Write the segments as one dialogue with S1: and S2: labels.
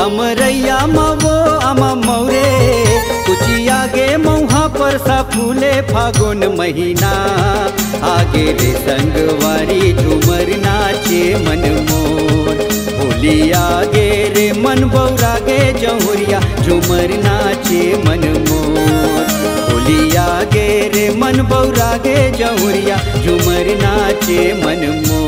S1: अमरैया मवो अमा मौरे कुचिया गे मौहा पर सा फूले फागुन महीना आगे रे संगवारी झूमर नाचे मन मोर होली आगे रे मन बौरा गे जहुरिया झूमर नाचे मन मोर होली आगे रे मन बौरा गे जहुरिया झूमर नाचे मन मोर।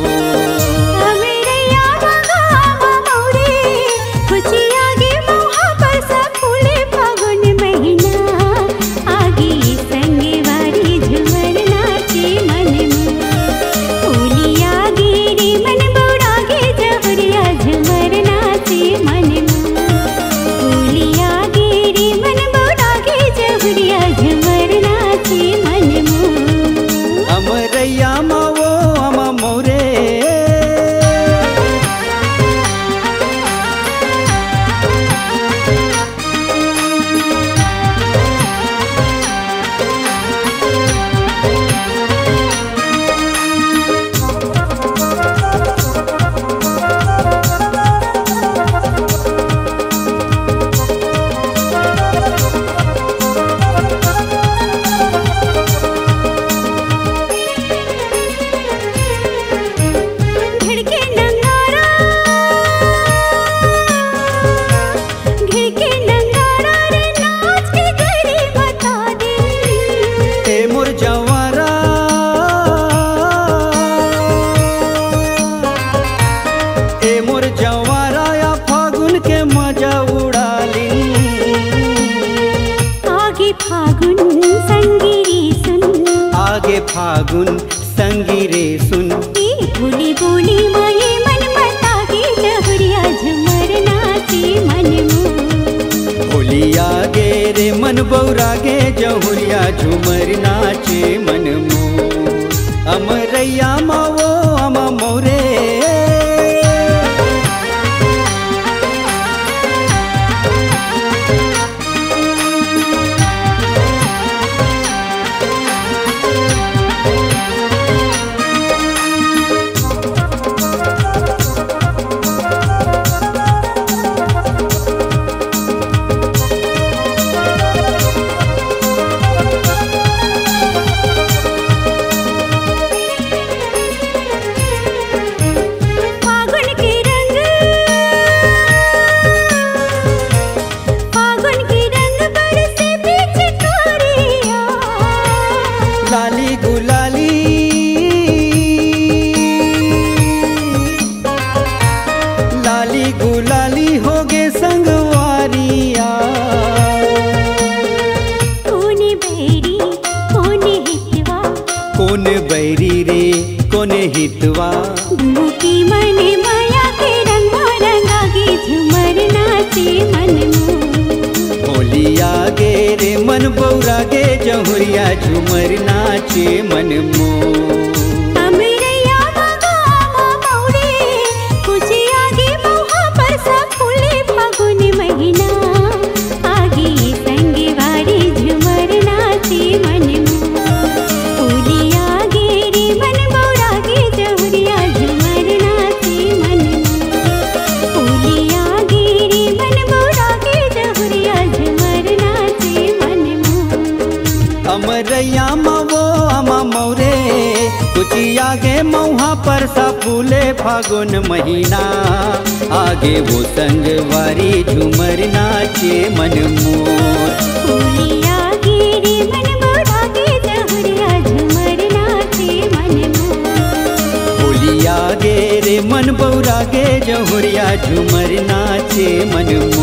S1: फागुन संगी रे सुन
S2: बोली बोली माये मन मता के जहुरिया झुमर नाचे मन मोर
S1: होली आगे रे मन बौरा गे जहुरिया झूमर नाचे मन मोर। अमरैया मावो अमा मौरे लाली गुलाली लाली गुलाली होगे संगवारिया
S2: कौन बैरी कौन हितवा
S1: कौन बैरी रे कौन हितवा
S2: मुकी मने माया के रंग रंगा गे झुमर नाचे मन मोर
S1: होली आगे रे मन बौरा गे जहुरिया झूमर नाचे मन मोर।
S2: अमरैया मगा अमा मौरे कुचिया गे मौहा पर सा फूले फागुन महीना आगे संगवारी झुमर नाचे मन मोर होली आगे रे मन बौरा गे जहुरिया झुमर नाचे मन मोर होली आगे रे मन बौरा गे जहुरिया झुमर नाचे मन मोर।
S1: अमरैया मवो अमा मौरे कुचिया गे मौहा पर सा फूले फागुन महीना आगे वो संगवारी झूमर नाचे मन मोर
S2: होली आगे रे मन बौरा गे जहुरिया झुमर नाचे मन मोर
S1: होली आगे रे मन बौरा गे जहुरिया झूमर नाचे मन मोर।